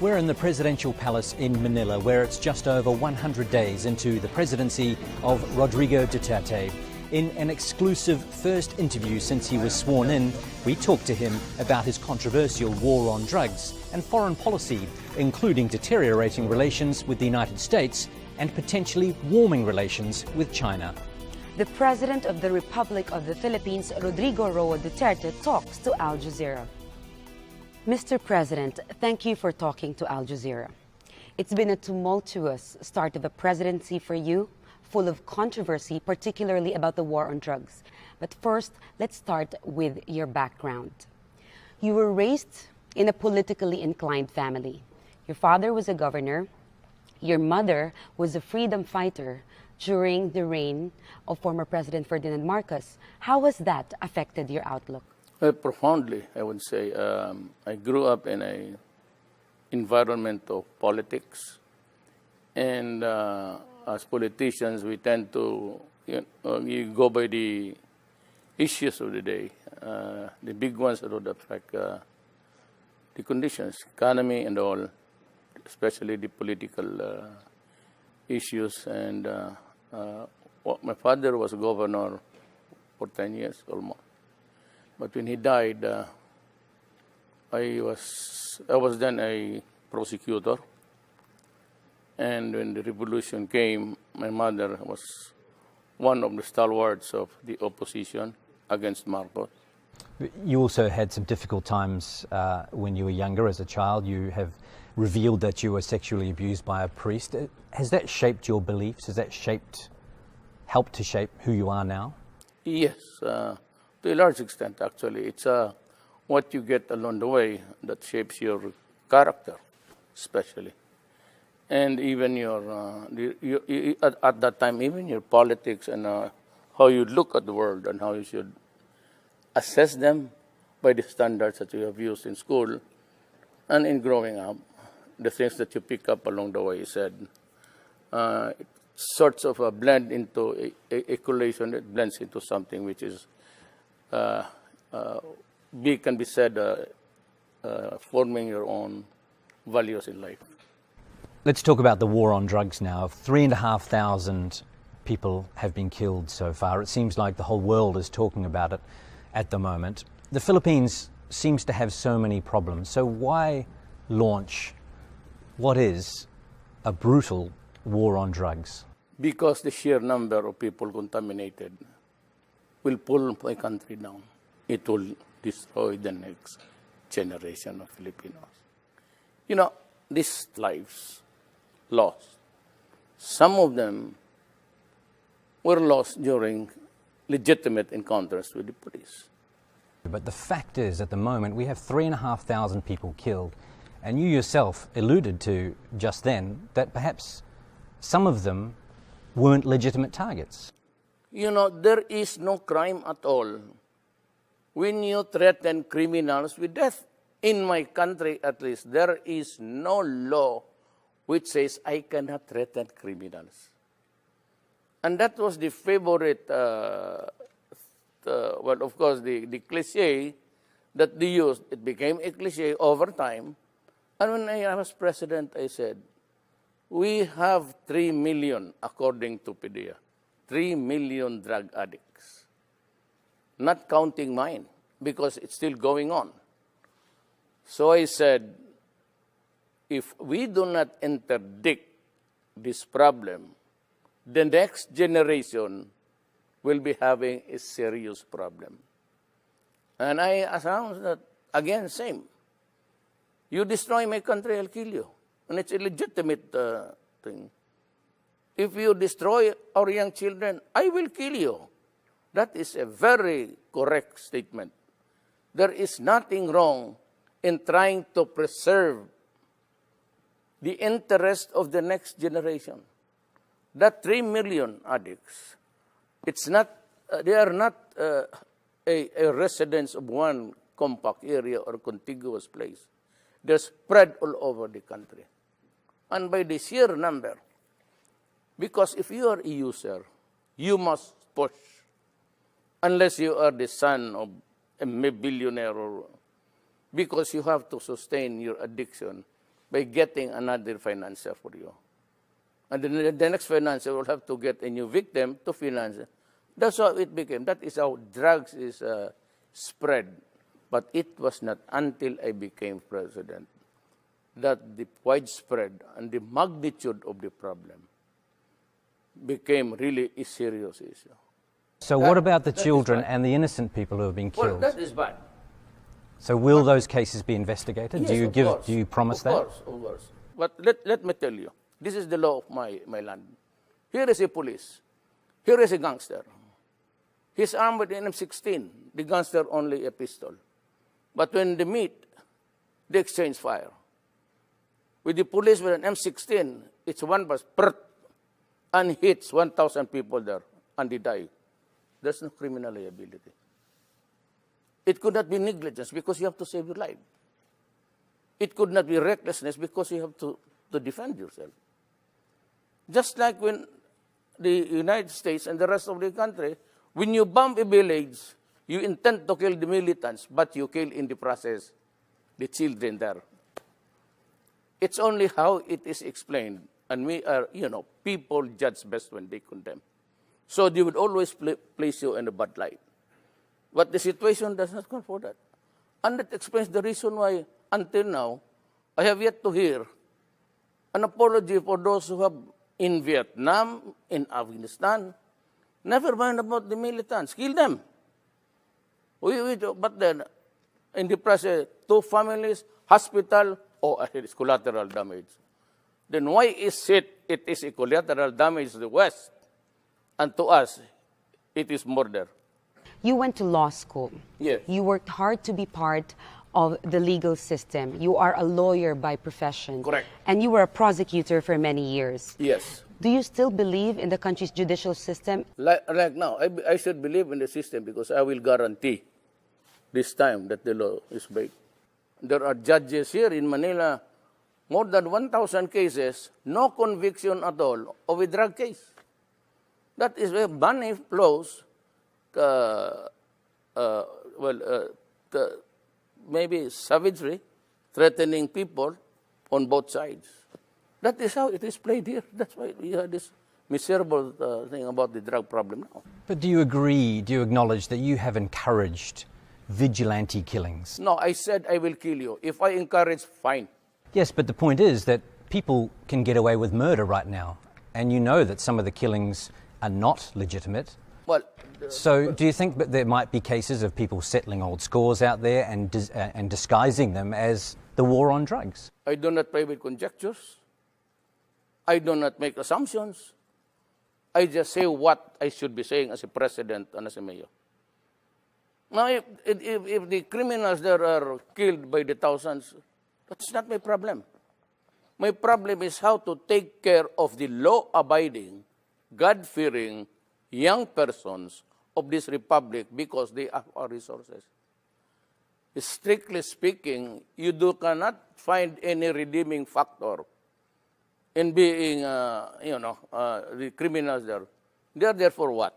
We're in the presidential palace in Manila, where it's just over 100 days into the presidency of Rodrigo Duterte. In an exclusive first interview since he was sworn in, we talked to him about his controversial war on drugs and foreign policy, including deteriorating relations with the United States and potentially warming relations with China. The President of the Republic of the Philippines, Rodrigo Duterte, talks to Al Jazeera. Mr. President, thank you for talking to Al Jazeera. It's been a tumultuous start of a presidency for you, full of controversy, particularly about the war on drugs. But first, let's start with your background. You were raised in a politically inclined family. Your father was a governor. Your mother was a freedom fighter during the reign of former President Ferdinand Marcos. How has that affected your outlook? Profoundly, I would say. I grew up in an environment of politics, and as politicians, we tend to you go by the issues of the day, the big ones that would affect the conditions, economy and all, especially the political issues. And my father was governor for 10 years almost. But when he died, I was then a prosecutor. And when the revolution came, my mother was one of the stalwarts of the opposition against Marcos. You also had some difficult times when you were younger as a child. You have revealed that you were sexually abused by a priest. Has that shaped your beliefs? Has that helped to shape who you are now? Yes. To a large extent, actually. It's what you get along the way that shapes your character, especially. And even at that time, even your politics and how you look at the world and how you should assess them by the standards that you have used in school and in growing up, the things that you pick up along the way, said, sorts of a blend into a collation that blends into something which is can be said forming your own values in life. Let's talk about the war on drugs now. 3,500 people have been killed so far. It seems like the whole world is talking about it at the moment. The Philippines seems to have so many problems. So why launch what is a brutal war on drugs? Because the sheer number of people contaminated will pull my country down. It will destroy the next generation of Filipinos. You know, these lives lost, some of them were lost during legitimate encounters with the police. But the fact is, at the moment, we have 3,500 people killed. And you yourself alluded to just then that perhaps some of them weren't legitimate targets. You know, there is no crime at all when you threaten criminals with death. In my country, at least, there is no law which says I cannot threaten criminals. And that was the favorite, well, of course, the cliche that they used. It became a cliche over time. And when I was president, I said, we have 3 million, according to PDEA, 3 million drug addicts, not counting mine, because it's still going on. So I said, if we do not interdict this problem, the next generation will be having a serious problem. And I announced that, again, same. You destroy my country, I'll kill you. And it's a legitimate thing. If you destroy our young children, I will kill you. That is a very correct statement. There is nothing wrong in trying to preserve the interest of the next generation. That 3 million addicts, it's not, they are not a residents of one compact area or contiguous place. They're spread all over the country. And by the sheer number, because if you are a user, you must push. Unless you are the son of a billionaire, or because you have to sustain your addiction, by getting another financier for you. And then the next financier will have to get a new victim to finance it. That's how it became. That is how drugs is spread. But it was not until I became president that the widespread and the magnitude of the problem became really a serious issue. So what about the children and the innocent people who have been killed? Well, that is bad. So will those cases be investigated? Yes, Do you promise that? Of course. But let me tell you, this is the law of my land. Here is a police. Here is a gangster. He's armed with an M16. The gangster only a pistol. But when they meet, they exchange fire. With the police with an M16, it's one bus, and hits 1,000 people there, and they die. There's no criminal liability. It could not be negligence because you have to save your life. It could not be recklessness because you have to defend yourself. Just like when the United States and the rest of the country, when you bomb a village, you intend to kill the militants, but you kill in the process the children there. It's only how it is explained. And we are, people judge best when they condemn. So they would always place you in a bad light. But the situation does not call for that. And that explains the reason why, until now, I have yet to hear an apology for those who have in Vietnam, in Afghanistan. Never mind about the militants. Kill them. But then, in the process, 2 families, hospital, it is collateral damage. Then why is it is a collateral damage to the West, and to us, it is murder? You went to law school. Yes. You worked hard to be part of the legal system. You are a lawyer by profession. Correct. And you were a prosecutor for many years. Yes. Do you still believe in the country's judicial system? Like now, I should believe in the system because I will guarantee this time that the law is break. There are judges here in Manila, more than 1,000 cases, no conviction at all of a drug case. That is where money flows, maybe savagery, threatening people on both sides. That is how it is played here. That's why we have this miserable thing about the drug problem now. But do you acknowledge that you have encouraged vigilante killings? No, I said I will kill you. If I encourage, fine. Yes, but the point is that people can get away with murder right now, and you know that some of the killings are not legitimate. Well, so do you think that there might be cases of people settling old scores out there and disguising them as the war on drugs? I do not play with conjectures. I do not make assumptions. I just say what I should be saying as a president and as a mayor. Now, if the criminals there are killed by the thousands, that's not my problem. My problem is how to take care of the law-abiding, God-fearing young persons of this republic because they have our resources. Strictly speaking, you cannot find any redeeming factor in being, the criminals there. They are there for what?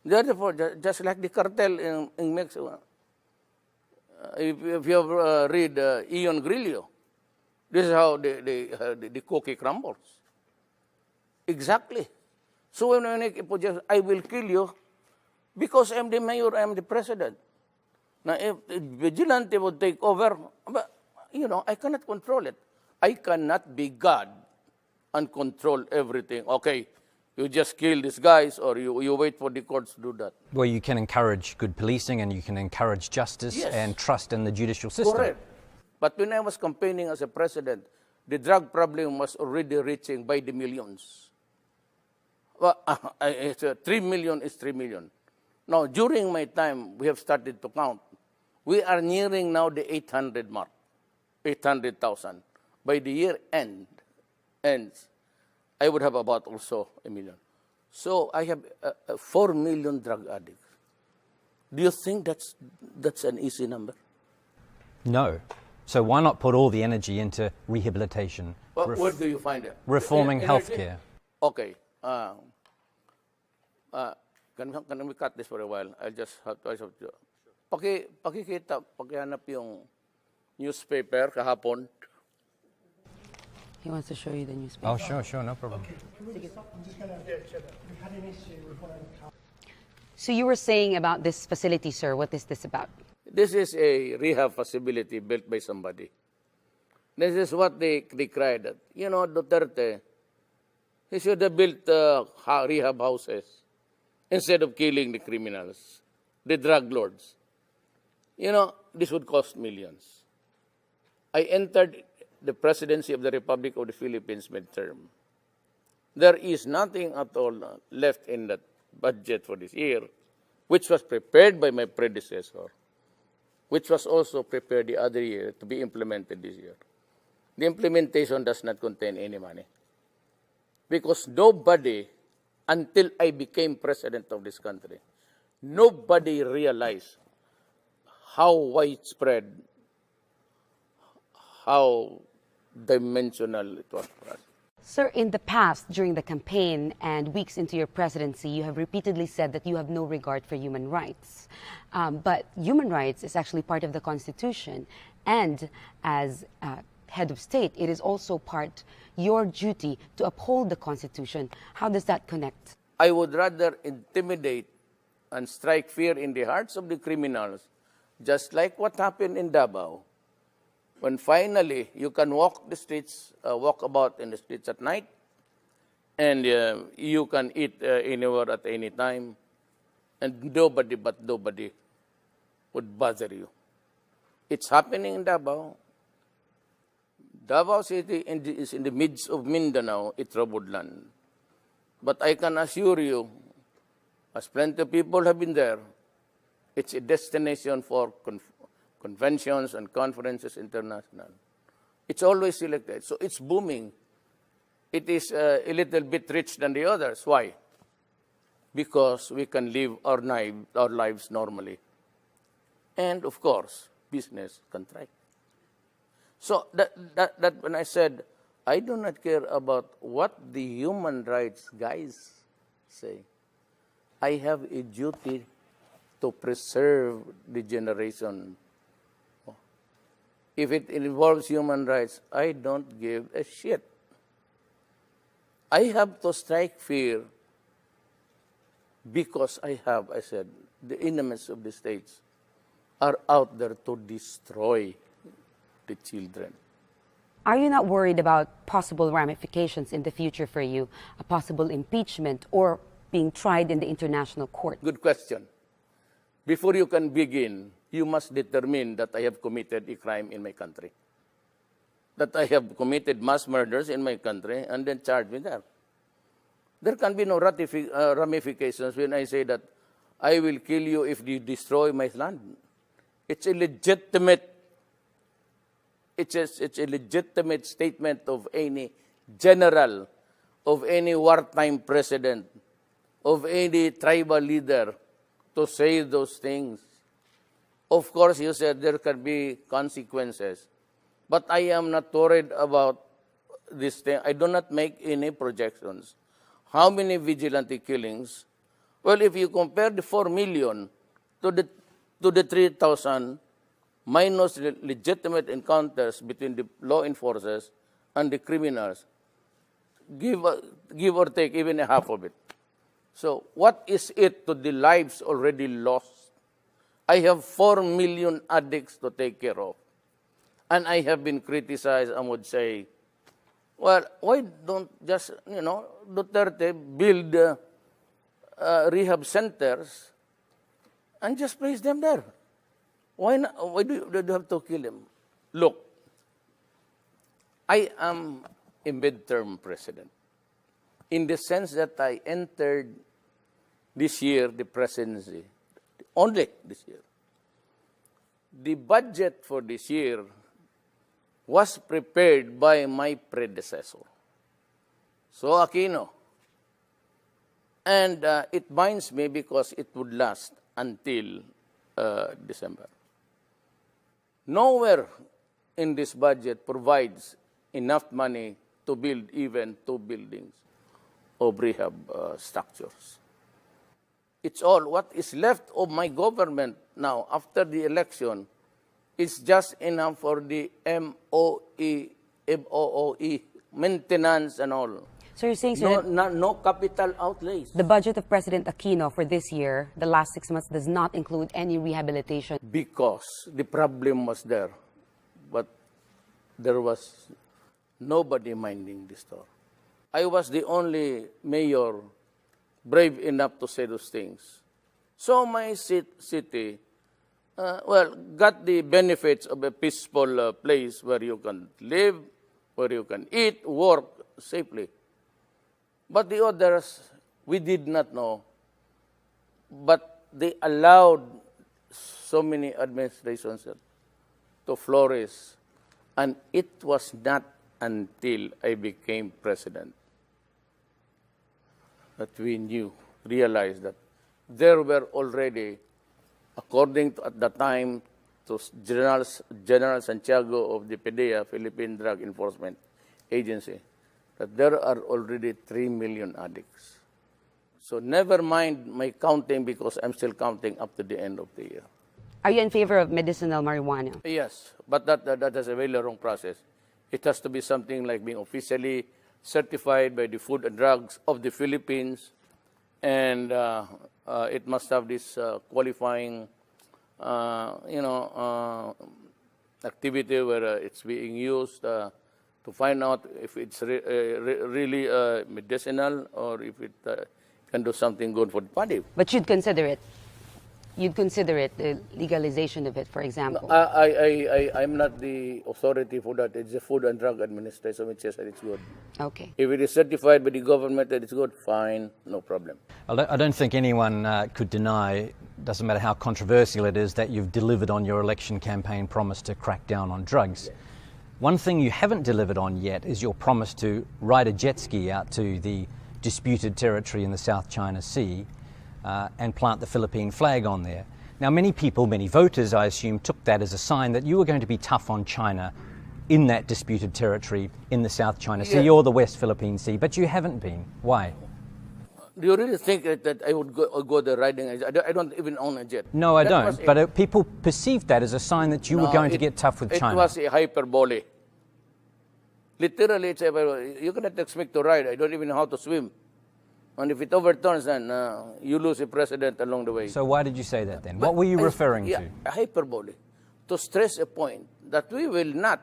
They are there for just like the cartel in Mexico. If you have read Ian Grillo, this is how the cookie crumbles. Exactly. So when I will kill you because I'm the mayor, I'm the president. Now, if vigilante would take over, but, I cannot control it. I cannot be God and control everything. Okay, you just kill these guys or you wait for the courts to do that. Well, you can encourage good policing and you can encourage justice and trust in the judicial system. Correct. But when I was campaigning as a president, the drug problem was already reaching by the millions. Well, 3 million is 3 million. Now, during my time, we have started to count. We are nearing now the 800 mark, 800,000. By the year ends, I would have about also 1 million. So I have 4 million drug addicts. Do you think that's an easy number? No. So why not put all the energy into rehabilitation? Well, where do you find it? Reforming healthcare. Okay. Can we cut this for a while? I'll just have to. Pakihanap yung newspaper kahapon. He wants to show you the newspaper. Oh, sure, no problem. So you were saying about this facility, sir. What is this about? This is a rehab facility built by somebody. This is what they cried at. You know, Duterte, he should have built rehab houses instead of killing the criminals, the drug lords. You know, this would cost millions. I entered the presidency of the Republic of the Philippines midterm. There is nothing at all left in that budget for this year, which was prepared by my predecessor, which was also prepared the other year to be implemented this year. The implementation does not contain any money. Because nobody, until I became president of this country, nobody realized how widespread, how dimensional it was for us. Sir, in the past, during the campaign and weeks into your presidency, you have repeatedly said that you have no regard for human rights. But human rights is actually part of the Constitution. And as head of state, it is also your duty to uphold the Constitution. How does that connect? I would rather intimidate and strike fear in the hearts of the criminals, just like what happened in Davao. When finally you can walk about in the streets at night, and you can eat anywhere at any time, and nobody would bother you. It's happening in Davao. Davao City is in the midst of Mindanao, it's troubled land. But I can assure you, as plenty of people have been there, it's a destination for conventions and conferences international. It's always selected. So it's booming. It is a little bit rich than the others. Why? Because we can live our lives normally. And of course, business can thrive. So that when I said, I do not care about what the human rights guys say. I have a duty to preserve the generation. If it involves human rights, I don't give a shit. I have to strike fear because I said, the enemies of the states are out there to destroy the children. Are you not worried about possible ramifications in the future for you, a possible impeachment or being tried in the international court? Good question. Before you can begin, you must determine that I have committed a crime in my country, that I have committed mass murders in my country, and then charge me there. There can be no ramifications when I say that I will kill you if you destroy my land. It's a legitimate statement of any general, of any wartime president, of any tribal leader to say those things. Of course, you said there can be consequences. But I am not worried about this thing. I do not make any projections. How many vigilante killings? Well, if you compare the 4 million to the 3,000, minus legitimate encounters between the law enforcers and the criminals, give or take even a half of it. So what is it to the lives already lost? I have 4 million addicts to take care of. And I have been criticized and would say, well, why don't just, Duterte build rehab centers and just place them there? Why not? Why do you have to kill them? Look, I am a midterm president in the sense that I entered this year the presidency, only this year. The budget for this year was prepared by my predecessor, So Aquino. And it binds me because it would last until December. Nowhere in this budget provides enough money to build even 2 buildings of rehab structures. It's all what is left of my government now after the election It's just enough for the MOE, maintenance and all. So you're saying, sir, No capital outlays. the budget of President Aquino for this year, the last 6 months, does not include any rehabilitation? Because the problem was there, but there was nobody minding the store. I was the only mayor brave enough to say those things. So my city, got the benefits of a peaceful place where you can live, where you can eat, work safely. But the others, we did not know. But they allowed so many administrations to flourish. And it was not until I became president that we realized that there were already, according to at the time to General Santiago of the PDEA, Philippine Drug Enforcement Agency, that there are already 3 million addicts. So never mind my counting, because I'm still counting up to the end of the year. Are you in favor of medicinal marijuana? Yes, but that is a very long process. It has to be something like being officially certified by the Food and Drugs of the Philippines, and it must have this qualifying, activity where it's being used to find out if it's really medicinal or if it can do something good for the body. But you'd consider it? You'd consider it, the legalization of it, for example? I'm not the authority for that. It's the Food and Drug Administration which says that it's good. Okay. If it is certified by the government that it's good, fine, no problem. I don't think anyone could deny, doesn't matter how controversial it is, that you've delivered on your election campaign promise to crack down on drugs. Yes. One thing you haven't delivered on yet is your promise to ride a jet ski out to the disputed territory in the South China Sea and plant the Philippine flag on there. Now, many people, many voters, I assume, took that as a sign that you were going to be tough on China in that disputed territory in the South China Sea or the West Philippine Sea, but you haven't been. Why? Do you really think that I would go there riding? I don't even own a jet. No, I don't. But people perceived that as a sign that you were going to get tough with China. It was a hyperbole. Literally, you cannot expect to ride. I don't even know how to swim. And if it overturns, then you lose a president along the way. So why did you say that then? What were you referring to? Hyperbole. To stress a point that we will not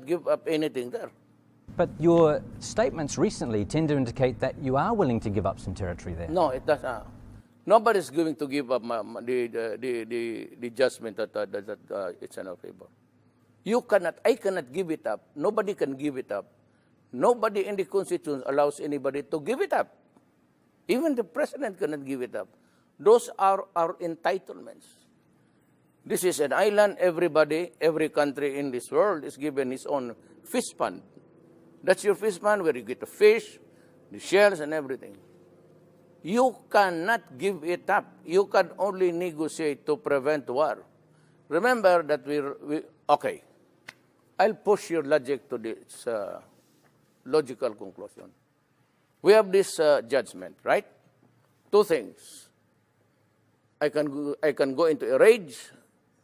give up anything there. But your statements recently tend to indicate that you are willing to give up some territory there. No, it doesn't. Nobody's going to give up the judgment that it's in our favor. I cannot give it up. Nobody can give it up. Nobody in the Constitution allows anybody to give it up. Even the president cannot give it up. Those are our entitlements. This is an island. Every country in this world is given its own fish pond. That's your fish pond where you get the fish, the shells, and everything. You cannot give it up. You can only negotiate to prevent war. Remember that okay, I'll push your logic to this logical conclusion. We have this judgment, right? Two things. I can go into a rage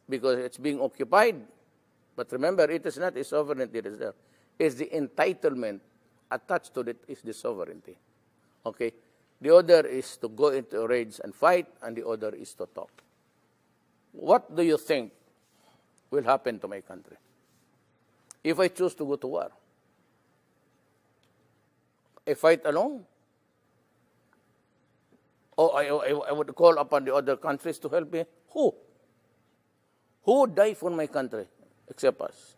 because it's being occupied, but remember, it is not a sovereignty that is there. It's the entitlement attached to it is the sovereignty. Okay? The other is to go into a rage and fight, and the other is to talk. What do you think will happen to my country if I choose to go to war? I fight alone? Or I would call upon the other countries to help me? Who? Who would die for my country except us?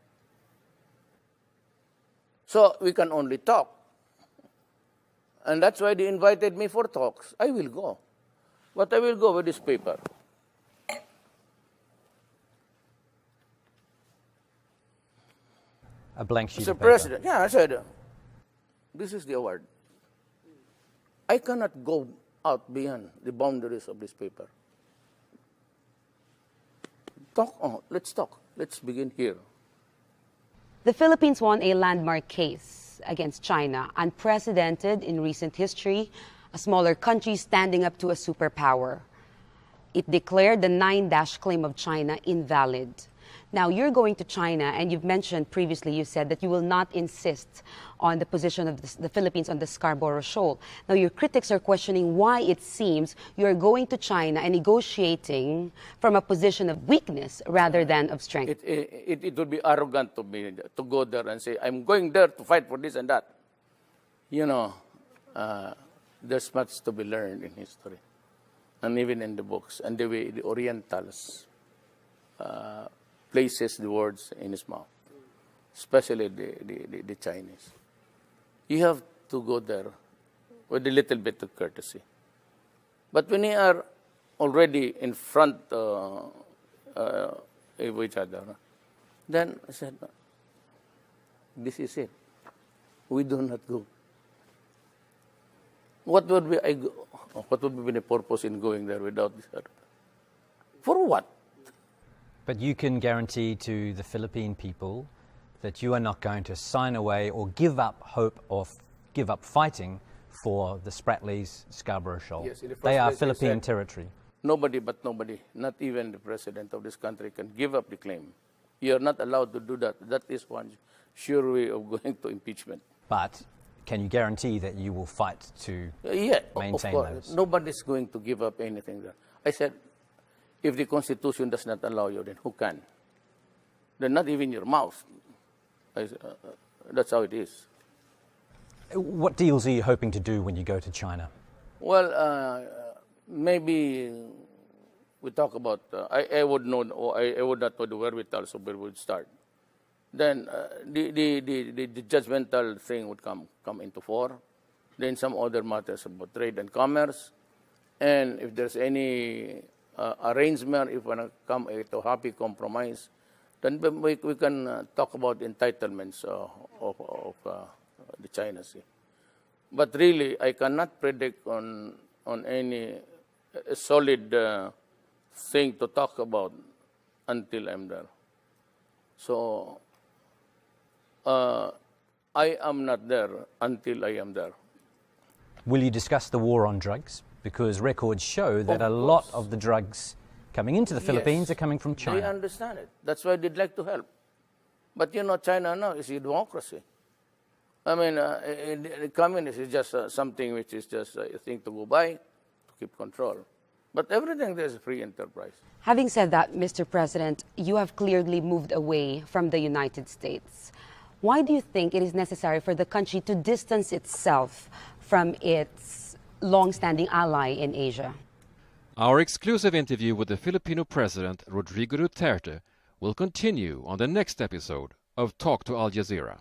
So we can only talk. And that's why they invited me for talks. I will go. But I will go with this paper. A blank sheet of Mr. paper. President, I said, this is the award. I cannot go out beyond the boundaries of this paper. Let's talk. Let's begin here. The Philippines won a landmark case against China, unprecedented in recent history, a smaller country standing up to a superpower. It declared the 9-dash claim of China invalid. Now, you're going to China, and you've mentioned previously, you said that you will not insist on the position of the Philippines on the Scarborough Shoal. Now, your critics are questioning why it seems you're going to China and negotiating from a position of weakness rather than of strength. It would be arrogant to me to go there and say, I'm going there to fight for this and that. You know, there's much to be learned in history, and even in the books, and the way the Orientals places the words in his mouth, especially the Chinese. You have to go there with a little bit of courtesy. But when you are already in front of each other, then I said, this is it. We do not go. What would be the purpose in going there without this? For what? But you can guarantee to the Philippine people that you are not going to sign away or give up hope or give up fighting for the Spratlys Scarborough Shoal. Yes, in the first they are place, Philippine territory. Nobody but nobody, not even the president of this country, can give up the claim. You are not allowed to do that. That is one sure way of going to impeachment. But can you guarantee that you will fight to maintain those? Nobody's going to give up anything there. I said, if the Constitution does not allow you, then who can? Then not even your mouth. That's how it is. What deals are you hoping to do when you go to China? Well, maybe we talk about, I would know, or I would not know the wherewithal, so where we would start. Then the judgmental thing would come into fore. Then some other matters about trade and commerce. And if there's any arrangement, if we want to come to a happy compromise, then we can talk about entitlements of the China Sea. But really, I cannot predict on any solid thing to talk about until I'm there. So I am not there until I am there. Will you discuss the war on drugs? Because records show that a lot of the drugs coming into the Philippines are coming from China. They understand it. That's why they'd like to help. But you know, China now is a democracy. I mean, the communist is just something which is just a thing to go by, to keep control. But everything there is free enterprise. Having said that, Mr. President, you have clearly moved away from the United States. Why do you think it is necessary for the country to distance itself from its long-standing ally in Asia? Our exclusive interview with the Filipino President Rodrigo Duterte will continue on the next episode of Talk to Al Jazeera.